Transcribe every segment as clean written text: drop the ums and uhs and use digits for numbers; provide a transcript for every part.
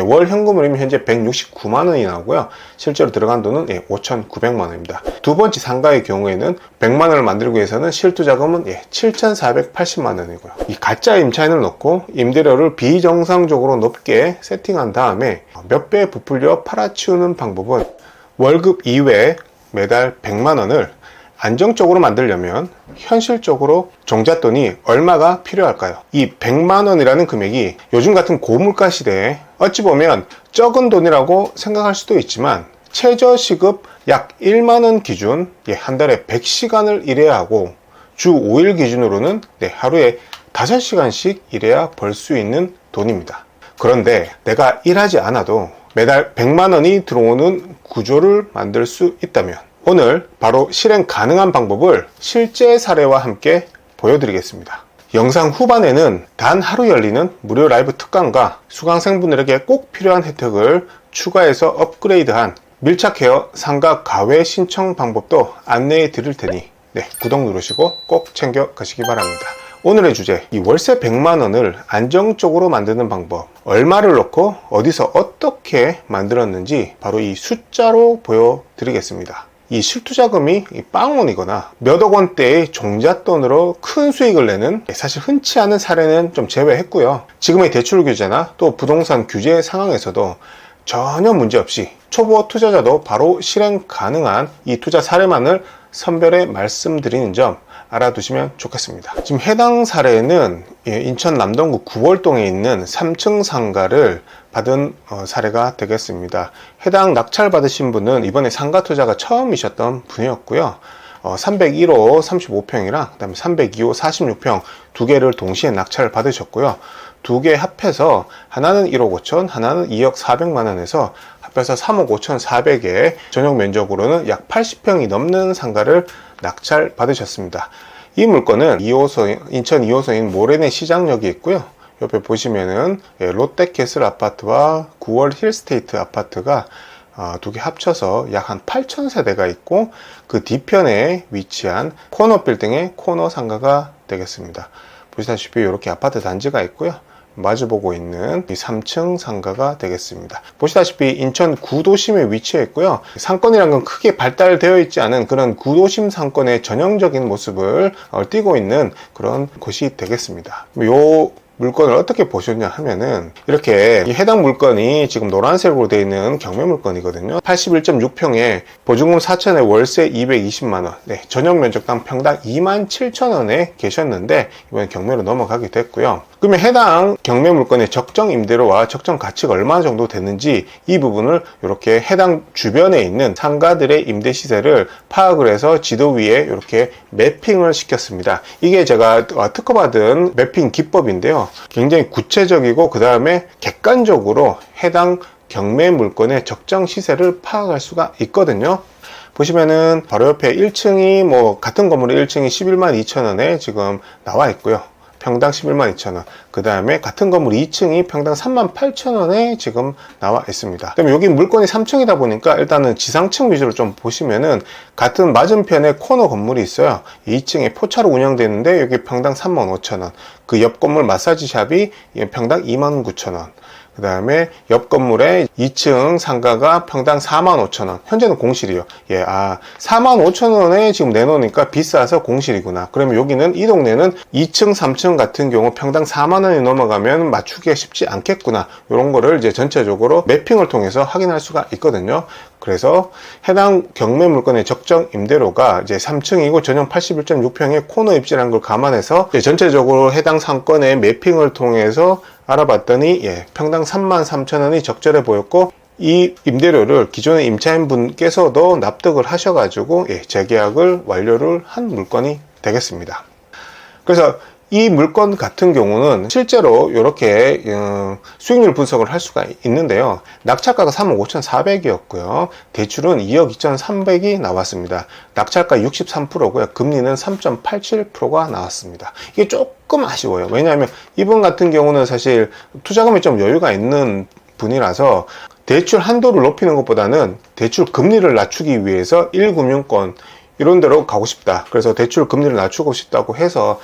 월 현금흐름이 현재 169만 원이 나오고요. 실제로 들어간 돈은 5,900만 원입니다. 두 번째 상가의 경우에는 100만 원을 만들기 위해서는 실투자금은 7,480만 원이고요. 이 가짜 임차인을 넣고 임대료를 비정상적으로 높게 세팅한 다음에 몇 배 부풀려 팔아치우는 방법은 월급 이외에 매달 100만 원을 안정적으로 만들려면 현실적으로 종잣돈이 얼마가 필요할까요? 이 100만 원이라는 금액이 요즘 같은 고물가 시대에 어찌 보면 적은 돈이라고 생각할 수도 있지만 최저시급 약 1만 원 기준 한 달에 100시간을 일해야 하고 주 5일 기준으로는 하루에 5시간씩 일해야 벌 수 있는 돈입니다. 그런데 내가 일하지 않아도 매달 100만 원이 들어오는 구조를 만들 수 있다면 오늘 바로 실행 가능한 방법을 실제 사례와 함께 보여드리겠습니다. 영상 후반에는 단 하루 열리는 무료 라이브 특강과 수강생분들에게 꼭 필요한 혜택을 추가해서 업그레이드한 밀착헤어 상가 가외 신청 방법도 안내해 드릴 테니 구독 누르시고 꼭 챙겨 가시기 바랍니다. 오늘의 주제, 이 월세 100만 원을 안정적으로 만드는 방법, 얼마를 넣고 어디서 어떻게 만들었는지 바로 이 숫자로 보여드리겠습니다. 이 실투자금이 빵원이거나 몇억 원대의 종잣돈으로 큰 수익을 내는 사실 흔치 않은 사례는 좀 제외했고요. 지금의 대출 규제나 또 부동산 규제 상황에서도 전혀 문제없이 초보 투자자도 바로 실행 가능한 이 투자 사례만을 선별해 말씀드리는 점 알아두시면 좋겠습니다. 지금 해당 사례는 인천 남동구 구월동에 있는 3층 상가를 받은 사례가 되겠습니다. 해당 낙찰 받으신 분은 이번에 상가 투자가 처음이셨던 분이었고요. 301호 35평이랑 그다음에 302호 46평 두 개를 동시에 낙찰을 받으셨고요. 두 개 합해서 하나는 1억 5천, 하나는 2억 4백만 원에서 합해서 3억 5천 4백에 전용 면적으로는 약 80평이 넘는 상가를 낙찰 받으셨습니다. 이 물건은 인천 2호선인 모래내 시장역이 있고요. 옆에 보시면은 롯데캐슬 아파트와 9월 힐스테이트 아파트가 두 개 합쳐서 약 한 8,000세대가 있고 그 뒤편에 위치한 코너 빌딩의 코너 상가가 되겠습니다. 보시다시피 이렇게 아파트 단지가 있고요. 마주보고 있는 이 3층 상가가 되겠습니다. 보시다시피 인천 구도심에 위치해 있고요. 상권이란 건 크게 발달되어 있지 않은 그런 구도심 상권의 전형적인 모습을 띠고 있는 그런 곳이 되겠습니다. 요 물건을 어떻게 보셨냐 하면은 이렇게 이 해당 물건이 지금 노란색으로 되어 있는 경매 물건이거든요. 81.6평에 보증금 4천에 월세 220만원, 전용 면적당 평당 27,000원에 계셨는데 이번에 경매로 넘어가게 됐고요. 그러면 해당 경매 물건의 적정 임대료와 적정 가치가 얼마 정도 되는지 이 부분을 이렇게 해당 주변에 있는 상가들의 임대 시세를 파악을 해서 지도 위에 이렇게 매핑을 시켰습니다. 이게 제가 특허받은 매핑 기법인데요. 굉장히 구체적이고 그 다음에 객관적으로 해당 경매 물건의 적정 시세를 파악할 수가 있거든요. 보시면은 바로 옆에 1층이 같은 건물의 1층이 11만 2천 원에 지금 나와 있고요. 평당 11만 2천 원. 그 다음에 같은 건물 2층이 평당 3만 8천 원에 지금 나와 있습니다. 그다음에 여기 물건이 3층이다 보니까 일단은 지상층 위주로 좀 보시면은 같은 맞은편에 코너 건물이 있어요. 2층에 포차로 운영되는데 여기 평당 3만 5천 원. 그 옆 건물 마사지샵이 평당 2만 9천 원. 그 다음에 옆 건물에 2층 상가가 평당 4만 5천 원. 현재는 공실이요. 4만 5천 원에 지금 내놓으니까 비싸서 공실이구나. 그러면 여기는 이 동네는 2층, 3층 같은 경우 평당 4만 원이 넘어가면 맞추기가 쉽지 않겠구나. 이런 거를 이제 전체적으로 매핑을 통해서 확인할 수가 있거든요. 그래서 해당 경매 물건의 적정 임대료가 이제 3층이고 전용 81.6평의 코너 입지라는 걸 감안해서 전체적으로 해당 상권의 매핑을 통해서 알아봤더니 평당 33,000원이 적절해 보였고 이 임대료를 기존의 임차인 분께서도 납득을 하셔가지고 재계약을 완료를 한 물건이 되겠습니다. 그래서 이 물건 같은 경우는 실제로 이렇게 수익률 분석을 할 수가 있는데요. 낙찰가가 3억 5,400이었고요. 대출은 2억 2,300이 나왔습니다. 낙찰가 63%고요. 금리는 3.87%가 나왔습니다. 이게 조금 아쉬워요. 왜냐하면 이분 같은 경우는 사실 투자금에 좀 여유가 있는 분이라서 대출 한도를 높이는 것보다는 대출 금리를 낮추기 위해서 1금융권 이런 데로 가고 싶다. 그래서 대출 금리를 낮추고 싶다고 해서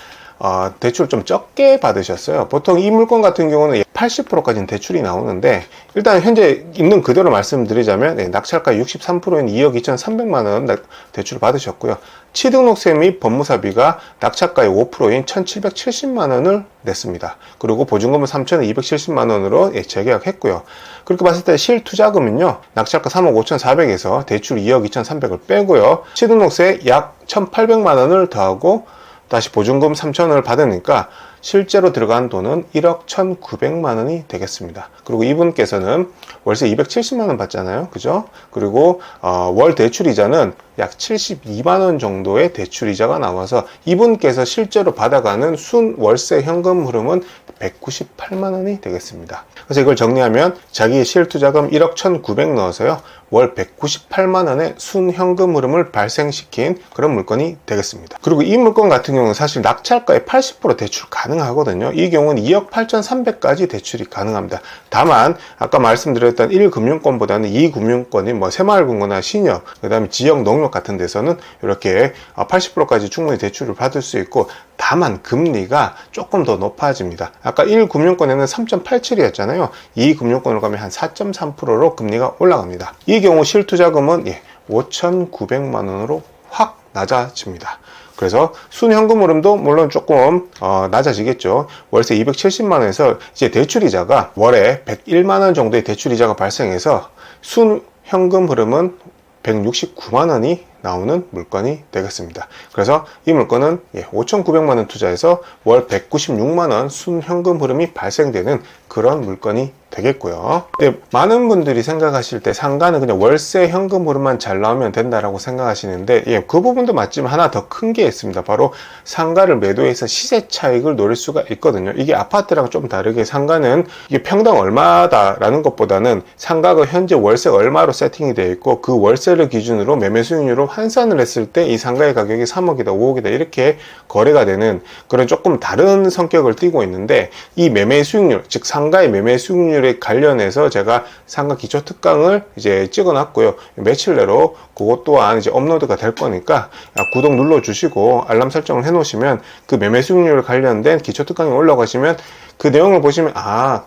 대출 좀 적게 받으셨어요. 보통 이 물건 같은 경우는 80%까지는 대출이 나오는데, 일단 현재 있는 그대로 말씀드리자면 낙찰가 63%인 2억 2,300만 원 대출을 받으셨고요. 취등록세 및 법무사비가 낙찰가의 5%인 1,770만 원을 냈습니다. 그리고 보증금은 3,270만 원으로 재계약했고요. 그렇게 봤을 때 실투자금은요, 낙찰가 3억 5,400에서 대출 2억 2,300을 빼고요, 취등록세 약 1,800만 원을 더하고 다시 보증금 3,000원을 받으니까 실제로 들어간 돈은 1억 1,900만 원이 되겠습니다. 그리고 이분께서는 월세 270만 원 받잖아요. 그죠? 그리고 월 대출이자는 약 72만 원 정도의 대출이자가 나와서 이분께서 실제로 받아가는 순 월세 현금 흐름은 198만 원이 되겠습니다. 그래서 이걸 정리하면 자기의 실투자금 1억 1,900 넣어서요, 월 198만 원의 순 현금 흐름을 발생시킨 그런 물건이 되겠습니다. 그리고 이 물건 같은 경우는 사실 낙찰가의 80% 대출 가능하거든요. 이 경우는 2억 8,300까지 대출이 가능합니다. 다만 아까 말씀드렸던 1금융권보다는 2금융권인 뭐 새마을금고나 신협, 그 다음에 지역 농협 같은 데서는 이렇게 80%까지 충분히 대출을 받을 수 있고, 다만 금리가 조금 더 높아집니다. 아까 1금융권에는 3.87이었잖아요. 2금융권으로 가면 한 4.3%로 금리가 올라갑니다. 이 경우 실투자금은 5,900만 원으로 확 낮아집니다. 그래서 순현금 흐름도 물론 조금 낮아지겠죠. 월세 270만 원에서 이제 대출이자가 월에 101만 원 정도의 대출이자가 발생해서 순현금 흐름은 169만 원이 나오는 물건이 되겠습니다. 그래서 이 물건은 5,900만 원 투자해서 월 196만 원 순현금 흐름이 발생되는 그런 물건이 되겠고요. 근데 많은 분들이 생각하실 때 상가는 그냥 월세 현금 흐름만 잘 나오면 된다라고 생각하시는데, 그 부분도 맞지만 하나 더 큰 게 있습니다. 바로 상가를 매도해서 시세 차익을 노릴 수가 있거든요. 이게 아파트랑 좀 다르게 상가는 이게 평당 얼마다라는 것보다는 상가가 현재 월세 얼마로 세팅이 되어 있고, 그 월세를 기준으로 매매 수익률로 환산을 했을 때 이 상가의 가격이 3억이다 5억이다 이렇게 거래가 되는 그런 조금 다른 성격을 띠고 있는데, 이 매매 수익률, 즉 상가의 매매 수익률에 관련해서 제가 상가 기초 특강을 이제 찍어 놨고요. 며칠 내로 그것 또한 이제 업로드가 될 거니까 구독 눌러 주시고 알람 설정을 해 놓으시면 그 매매 수익률 관련된 기초 특강에 올라가시면 그 내용을 보시면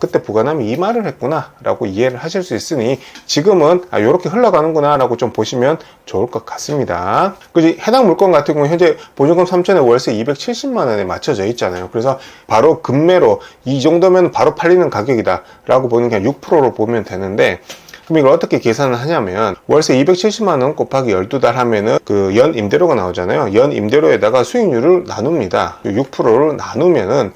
그때 부가남이 이 말을 했구나 라고 이해를 하실 수 있으니, 지금은 이렇게 흘러가는구나 라고 좀 보시면 좋을 것 같습니다. 그지? 해당 물건 같은 경우 현재 보증금 3,000에 월세 270만 원에 맞춰져 있잖아요. 그래서 바로 급매로 이 정도면 바로 팔리는 가격이다 라고 보는 게 6%로 보면 되는데, 그럼 이걸 어떻게 계산을 하냐면 월세 270만 원 곱하기 12달 하면은 그 연 임대료가 나오잖아요. 연 임대료에다가 수익률을 나눕니다. 6%를 나누면은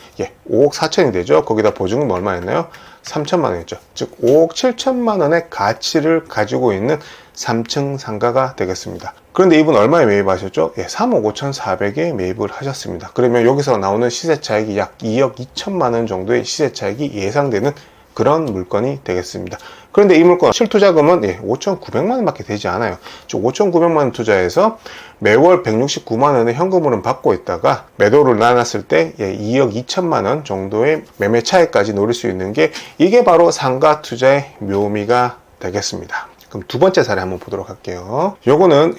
5억 4천이 되죠. 거기다 보증금 얼마였나요? 3천만 원이었죠. 즉 5억 7천만 원의 가치를 가지고 있는 3층 상가가 되겠습니다. 그런데 이분 얼마에 매입하셨죠? 3억 5,400에 매입을 하셨습니다. 그러면 여기서 나오는 시세 차익이 약 2억 2천만 원 정도의 시세 차익이 예상되는 그런 물건이 되겠습니다. 그런데 이 물건 실투자금은 5,900만 원밖에 되지 않아요. 즉 5,900만 원 투자해서 매월 169만 원의 현금으로 받고 있다가 매도를 나눴을 때 2억 2천만 원 정도의 매매 차익까지 노릴 수 있는 게, 이게 바로 상가 투자의 묘미가 되겠습니다. 그럼 두 번째 사례 한번 보도록 할게요. 요거는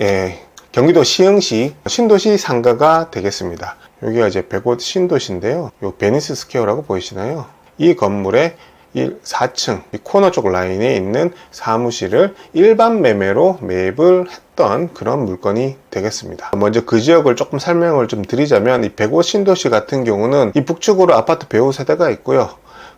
경기도 시흥시 신도시 상가가 되겠습니다. 여기가 이제 100호 신도시인데요. 요 베니스 스퀘어라고 보이시나요? 이 건물에 4층 코너 쪽 라인에 있는 사무실을 일반 매매로 매입을 했던 그런 물건이 되겠습니다. 먼저 그 지역을 조금 설명을 좀 드리자면, 이 105 신도시 같은 경우는 이 북쪽으로 아파트 배후 세대가 있고요.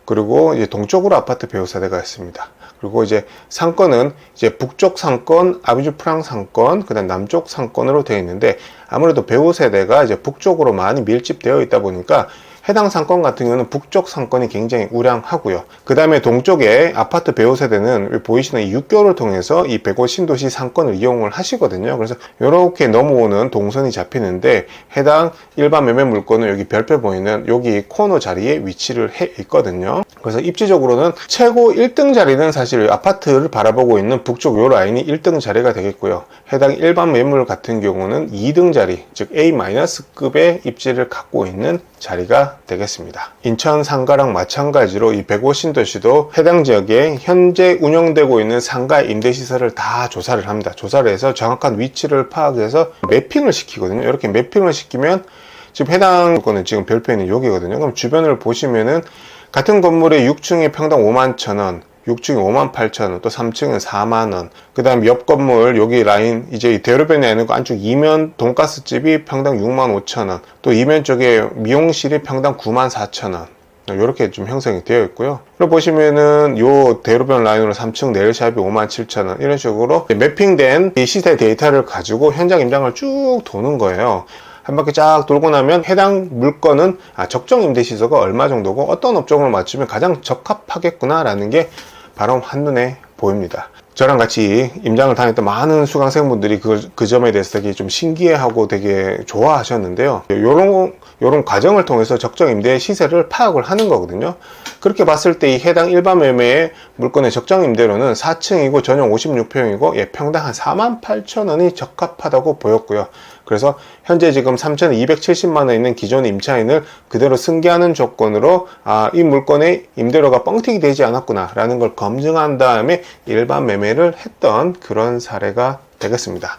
그리고 이제 동쪽으로 아파트 배후 세대가 있습니다. 그리고 이제 상권은 이제 북쪽 상권, 아비주 프랑 상권, 그다음 남쪽 상권으로 되어 있는데, 아무래도 배후 세대가 이제 북쪽으로 많이 밀집되어 있다 보니까 해당 상권 같은 경우는 북쪽 상권이 굉장히 우량하고요. 그 다음에 동쪽에 아파트 배후 세대는 보이시는 이 육교를 통해서 이 105 신도시 상권을 이용을 하시거든요. 그래서 이렇게 넘어오는 동선이 잡히는데, 해당 일반 매매 물건은 여기 별표 보이는 여기 코너 자리에 위치를 해 있거든요. 그래서 입지적으로는 최고 1등 자리는 사실 아파트를 바라보고 있는 북쪽 요 라인이 1등 자리가 되겠고요. 해당 일반 매물 같은 경우는 2등 자리, 즉 A-급의 입지를 갖고 있는 자리가 되겠습니다. 인천 상가랑 마찬가지로 이 105 신도시도 해당 지역에 현재 운영되고 있는 상가 임대시설을 다 조사를 합니다. 조사를 해서 정확한 위치를 파악해서 매핑을 시키거든요. 이렇게 매핑을 시키면 지금 해당 거는 지금 별표에 있는 여기거든요. 그럼 주변을 보시면은 같은 건물의 6층에 평당 51,000원, 6층에 58,000원, 또 3층은 4만원. 그 다음 옆 건물, 여기 라인, 이제 대로변에 있는 거 안쪽 이면 돈가스집이 평당 65,000원, 또 이면 쪽에 미용실이 평당 94,000원. 이렇게 좀 형성이 되어 있고요. 그리고 보시면은 요 대로변 라인으로 3층 네일샵이 57,000원, 이런 식으로 매핑된 이 시세 데이터를 가지고 현장 임장을 쭉 도는 거예요. 한 바퀴 쫙 돌고 나면 해당 물건은 적정 임대 시세가 얼마 정도고 어떤 업종을 맞추면 가장 적합하겠구나 라는 게 바로 한눈에 보입니다. 저랑 같이 임장을 다녔던 많은 수강생분들이 그 점에 대해서 되게 좀 신기해하고 되게 좋아하셨는데요. 요런 과정을 통해서 적정 임대의 시세를 파악을 하는 거거든요. 그렇게 봤을 때 이 해당 일반 매매의 물건의 적정 임대료는 4층이고 전용 56평이고 평당 한 48,000원이 적합하다고 보였고요. 그래서 현재 지금 3,270만원 있는 기존 임차인을 그대로 승계하는 조건으로 이 물건의 임대료가 뻥튀기 되지 않았구나 라는 걸 검증한 다음에 일반 매매를 했던 그런 사례가 되겠습니다.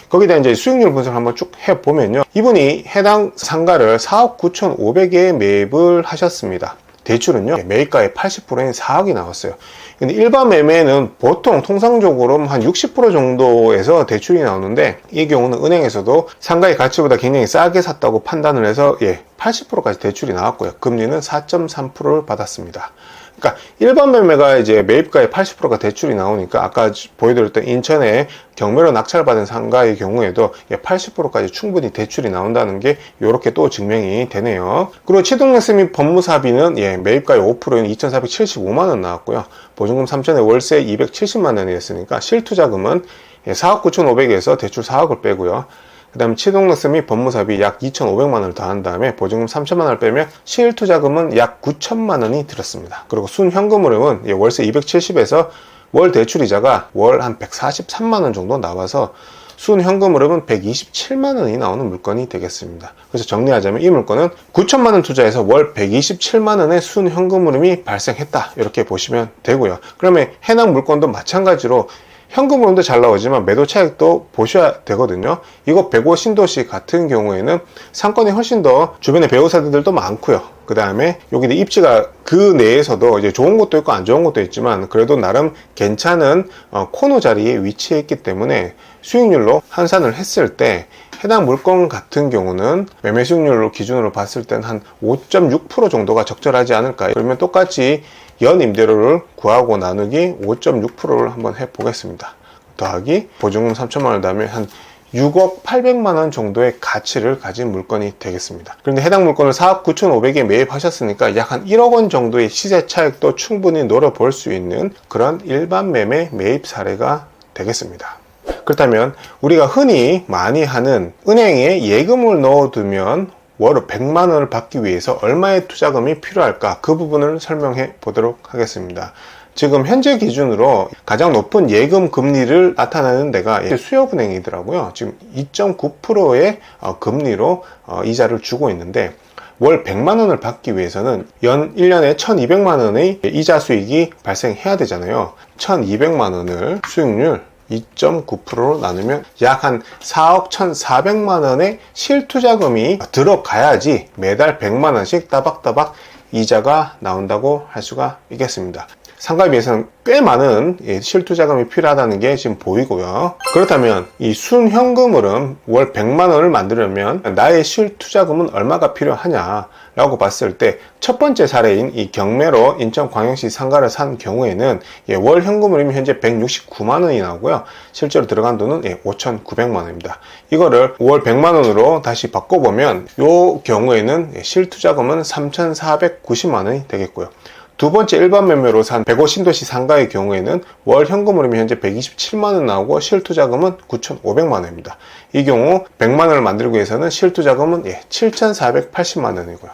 거기다 이제 수익률 분석을 한번 쭉 해보면요. 이분이 해당 상가를 4억 9,500에 매입을 하셨습니다. 대출은요, 매입가의 80%인 4억이 나왔어요. 근데 일반 매매는 보통 통상적으로 한 60% 정도에서 대출이 나오는데, 이 경우는 은행에서도 상가의 가치보다 굉장히 싸게 샀다고 판단을 해서 80%까지 대출이 나왔고요. 금리는 4.3%를 받았습니다. 그러니까 일반 매매가 이제 매입가의 80%가 대출이 나오니까 아까 보여드렸던 인천의 경매로 낙찰받은 상가의 경우에도 80%까지 충분히 대출이 나온다는 게 이렇게 또 증명이 되네요. 그리고 취득세 및 법무사비는 매입가의 5%인 2,475만원 나왔고요. 보증금 3,000에 월세 270만원이었으니까 실투자금은 4억 9,500에서 대출 4억을 빼고요. 그 다음에 취득세 및 법무사비 약 2,500만원을 더한 다음에 보증금 3,000만원을 빼면 실투자금은 약 9,000만원이 들었습니다. 그리고 순현금흐름은 월세 270에서 월 대출이자가 월 한 143만원 정도 나와서 순현금흐름은 127만원이 나오는 물건이 되겠습니다. 그래서 정리하자면 이 물건은 9,000만원 투자해서 월 127만원의 순현금흐름이 발생했다, 이렇게 보시면 되고요. 그러면 해당 물건도 마찬가지로 현금흐름도 잘 나오지만 매도 차익도 보셔야 되거든요. 이거 105 신도시 같은 경우에는 상권이 훨씬 더 주변에 배우사들도 많고요. 그 다음에 여기 입지가 그 내에서도 이제 좋은 것도 있고 안 좋은 것도 있지만 그래도 나름 괜찮은 코너 자리에 위치해 있기 때문에 수익률로 환산을 했을 때 해당 물건 같은 경우는 매매 수익률로 기준으로 봤을 땐 한 5.6% 정도가 적절하지 않을까. 그러면 똑같이 연 임대료를 구하고 나누기 5.6%를 한번 해보겠습니다. 더하기 보증금 3,000만원 다음에 한 6억 800만원 정도의 가치를 가진 물건이 되겠습니다. 그런데 해당 물건을 4억 9,500에 매입하셨으니까 약 한 1억 원 정도의 시세 차익도 충분히 노려볼 수 있는 그런 일반 매매 매입 사례가 되겠습니다. 그렇다면 우리가 흔히 많이 하는 은행에 예금을 넣어두면 월 100만원을 받기 위해서 얼마의 투자금이 필요할까, 그 부분을 설명해 보도록 하겠습니다. 지금 현재 기준으로 가장 높은 예금 금리를 나타내는 데가 수협은행이더라고요. 지금 2.9%의 금리로 이자를 주고 있는데 월 100만원을 받기 위해서는 연 1년에 1200만원의 이자 수익이 발생해야 되잖아요. 1200만원을 수익률 2.9%로 나누면 약 한 4억 1,400만원의 실투자금이 들어가야지 매달 100만원씩 따박따박 이자가 나온다고 할 수가 있겠습니다. 상가에 비해서는 꽤 많은 실투자금이 필요하다는 게 지금 보이고요. 그렇다면 이 순현금흐름 월 100만원을 만들려면 나의 실투자금은 얼마가 필요하냐 라고 봤을 때 첫 번째 사례인 이 경매로 인천광역시 상가를 산 경우에는 월 현금흐름이 현재 169만원이 나오고요. 실제로 들어간 돈은 5,900만원입니다. 이거를 월 100만원으로 다시 바꿔보면 이 경우에는 실투자금은 3,490만원이 되겠고요. 두 번째 일반 매매로 산 105 신도시 상가의 경우에는 월 현금흐름이 현재 127만원 나오고 실투자금은 9,500만원입니다. 이 경우 100만원을 만들기 위해서는 실투자금은 7,480만원이고요.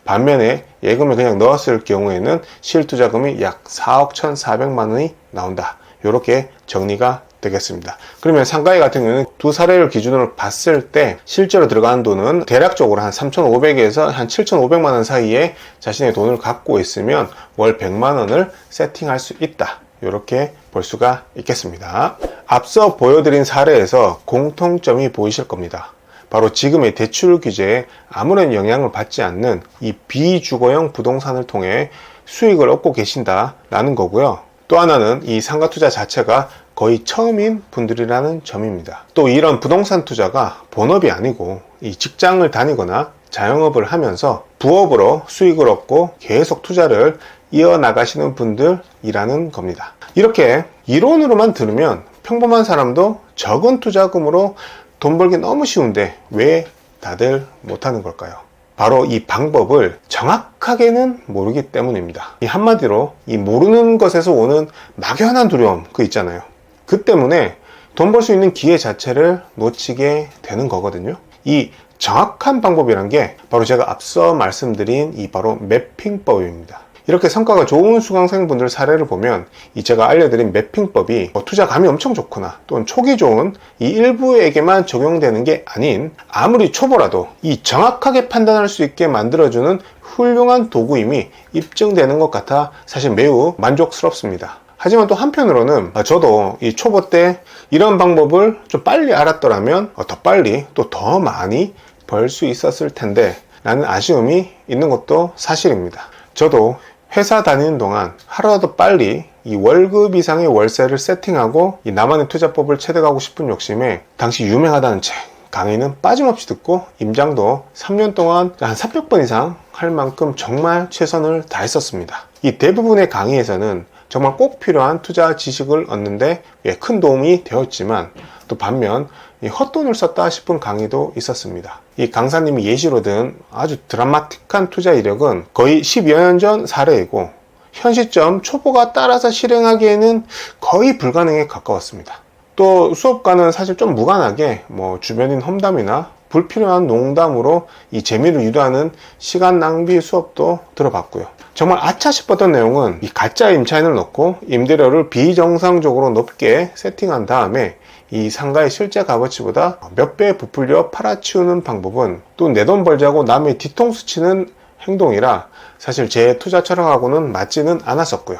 반면에 예금을 그냥 넣었을 경우에는 실투자금이 약 4억 1,400만원이 나온다. 이렇게 정리가 되겠습니다. 그러면 상가의 같은 경우는 두 사례를 기준으로 봤을 때 실제로 들어간 돈은 대략적으로 한 3,500에서 한 7,500만원 사이에 자신의 돈을 갖고 있으면 월 100만원을 세팅할 수 있다. 이렇게 볼 수가 있겠습니다. 앞서 보여드린 사례에서 공통점이 보이실 겁니다. 바로 지금의 대출 규제에 아무런 영향을 받지 않는 이 비주거형 부동산을 통해 수익을 얻고 계신다라는 거고요. 또 하나는 이 상가 투자 자체가 거의 처음인 분들이라는 점입니다. 또 이런 부동산 투자가 본업이 아니고 이 직장을 다니거나 자영업을 하면서 부업으로 수익을 얻고 계속 투자를 이어나가시는 분들이라는 겁니다. 이렇게 이론으로만 들으면 평범한 사람도 적은 투자금으로 돈 벌기 너무 쉬운데 왜 다들 못하는 걸까요? 바로 이 방법을 정확하게는 모르기 때문입니다. 이 한마디로 이 모르는 것에서 오는 막연한 두려움 그 있잖아요. 그 때문에 돈 벌 수 있는 기회 자체를 놓치게 되는 거거든요. 이 정확한 방법이란 게 바로 제가 앞서 말씀드린 이 바로 매핑법입니다. 이렇게 성과가 좋은 수강생분들 사례를 보면 이 제가 알려드린 매핑법이 투자감이 엄청 좋거나 또는 촉이 좋은 이 일부에게만 적용되는 게 아닌 아무리 초보라도 이 정확하게 판단할 수 있게 만들어주는 훌륭한 도구임이 입증되는 것 같아 사실 매우 만족스럽습니다. 하지만 또 한편으로는 저도 이 초보 때 이런 방법을 좀 빨리 알았더라면 더 빨리 또 더 많이 벌 수 있었을 텐데 라는 아쉬움이 있는 것도 사실입니다. 저도 회사 다니는 동안 하루라도 빨리 이 월급 이상의 월세를 세팅하고 이 나만의 투자법을 체득하고 싶은 욕심에 당시 유명하다는 책 강의는 빠짐없이 듣고 임장도 3년 동안 한 300번 이상 할 만큼 정말 최선을 다했었습니다. 이 대부분의 강의에서는 정말 꼭 필요한 투자 지식을 얻는데 큰 도움이 되었지만 또 반면 헛돈을 썼다 싶은 강의도 있었습니다. 이 강사님이 예시로 든 아주 드라마틱한 투자 이력은 거의 10여 년 전 사례이고 현 시점 초보가 따라서 실행하기에는 거의 불가능에 가까웠습니다. 또 수업과는 사실 좀 무관하게 주변인 험담이나 불필요한 농담으로 이 재미를 유도하는 시간 낭비 수업도 들어봤고요. 정말 아차 싶었던 내용은 이 가짜 임차인을 넣고 임대료를 비정상적으로 높게 세팅한 다음에 이 상가의 실제 값어치보다 몇 배 부풀려 팔아치우는 방법은 또 내 돈 벌자고 남의 뒤통수 치는 행동이라 사실 제 투자 철학하고는 맞지는 않았었고요.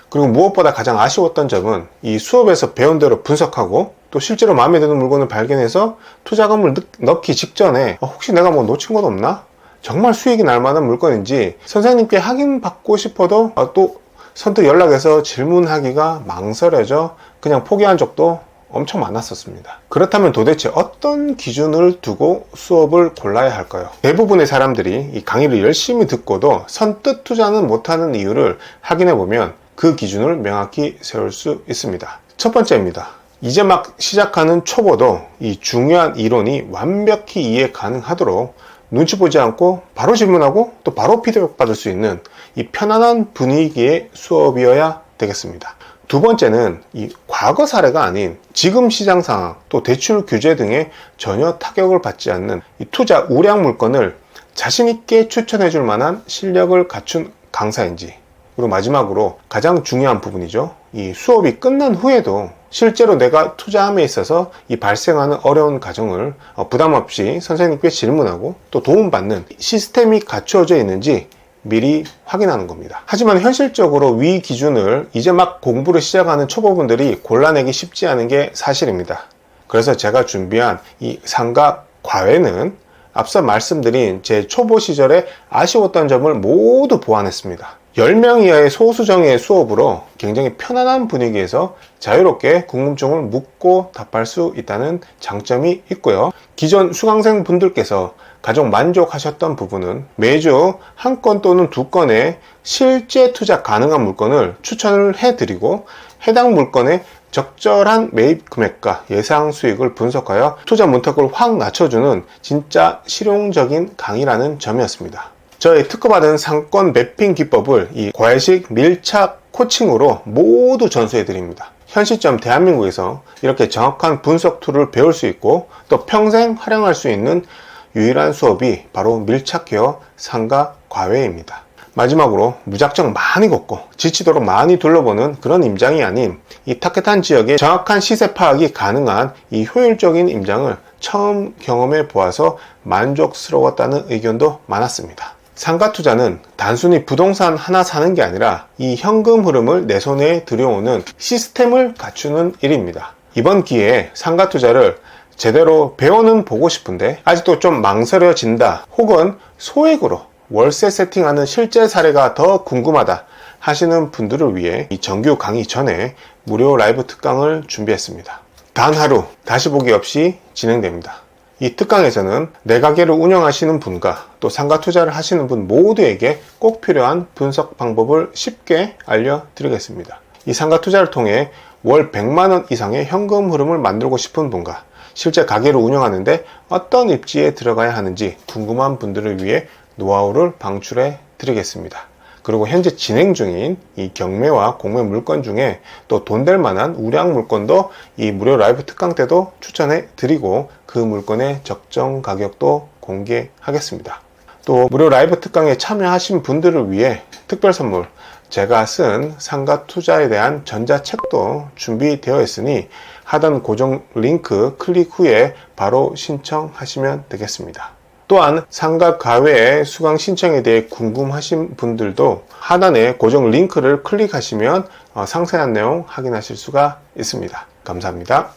그리고 무엇보다 가장 아쉬웠던 점은 이 수업에서 배운 대로 분석하고 또 실제로 마음에 드는 물건을 발견해서 투자금을 넣기 직전에 혹시 내가 놓친 건 없나? 정말 수익이 날 만한 물건인지 선생님께 확인받고 싶어도 또 선뜻 연락해서 질문하기가 망설여져 그냥 포기한 적도 엄청 많았었습니다. 그렇다면 도대체 어떤 기준을 두고 수업을 골라야 할까요? 대부분의 사람들이 이 강의를 열심히 듣고도 선뜻 투자는 못하는 이유를 확인해보면 그 기준을 명확히 세울 수 있습니다. 첫 번째입니다. 이제 막 시작하는 초보도 이 중요한 이론이 완벽히 이해 가능하도록 눈치 보지 않고 바로 질문하고 또 바로 피드백 받을 수 있는 이 편안한 분위기의 수업이어야 되겠습니다. 두 번째는 이 과거 사례가 아닌 지금 시장 상황 또 대출 규제 등에 전혀 타격을 받지 않는 이 투자 우량 물건을 자신 있게 추천해 줄 만한 실력을 갖춘 강사인지, 그리고 마지막으로 가장 중요한 부분이죠. 이 수업이 끝난 후에도 실제로 내가 투자함에 있어서 이 발생하는 어려운 과정을 부담 없이 선생님께 질문하고 또 도움받는 시스템이 갖추어져 있는지 미리 확인하는 겁니다. 하지만 현실적으로 위 기준을 이제 막 공부를 시작하는 초보분들이 골라내기 쉽지 않은 게 사실입니다. 그래서 제가 준비한 이 상가 과외는 앞서 말씀드린 제 초보 시절에 아쉬웠던 점을 모두 보완했습니다. 10명 이하의 소수정예의 수업으로 굉장히 편안한 분위기에서 자유롭게 궁금증을 묻고 답할 수 있다는 장점이 있고요. 기존 수강생 분들께서 가장 만족하셨던 부분은 매주 한 건 또는 두 건의 실제 투자 가능한 물건을 추천을 해드리고 해당 물건의 적절한 매입 금액과 예상 수익을 분석하여 투자 문턱을 확 낮춰주는 진짜 실용적인 강의라는 점이었습니다. 저의 특허받은 상권 매핑 기법을 이 과외식 밀착 코칭으로 모두 전수해 드립니다. 현 시점 대한민국에서 이렇게 정확한 분석 툴을 배울 수 있고 또 평생 활용할 수 있는 유일한 수업이 바로 밀착케어 상가 과외입니다. 마지막으로 무작정 많이 걷고 지치도록 많이 둘러보는 그런 임장이 아닌 이 타겟한 지역의 정확한 시세 파악이 가능한 이 효율적인 임장을 처음 경험해 보아서 만족스러웠다는 의견도 많았습니다. 상가 투자는 단순히 부동산 하나 사는 게 아니라 이 현금 흐름을 내 손에 들여오는 시스템을 갖추는 일입니다. 이번 기회에 상가 투자를 제대로 배워는 보고 싶은데 아직도 좀 망설여진다, 혹은 소액으로 월세 세팅하는 실제 사례가 더 궁금하다 하시는 분들을 위해 이 정규 강의 전에 무료 라이브 특강을 준비했습니다. 단 하루 다시 보기 없이 진행됩니다. 이 특강에서는 내 가게를 운영하시는 분과 또 상가 투자를 하시는 분 모두에게 꼭 필요한 분석 방법을 쉽게 알려드리겠습니다. 이 상가 투자를 통해 월 100만원 이상의 현금 흐름을 만들고 싶은 분과 실제 가게를 운영하는데 어떤 입지에 들어가야 하는지 궁금한 분들을 위해 노하우를 방출해 드리겠습니다. 그리고 현재 진행 중인 이 경매와 공매 물건 중에 또 돈 될 만한 우량 물건도 이 무료 라이브 특강 때도 추천해 드리고 그 물건의 적정 가격도 공개하겠습니다. 또 무료 라이브 특강에 참여하신 분들을 위해 특별 선물, 제가 쓴 상가 투자에 대한 전자책도 준비되어 있으니 하단 고정 링크 클릭 후에 바로 신청하시면 되겠습니다. 또한 상가 가외의 수강 신청에 대해 궁금하신 분들도 하단에 고정 링크를 클릭하시면 상세한 내용 확인하실 수가 있습니다. 감사합니다.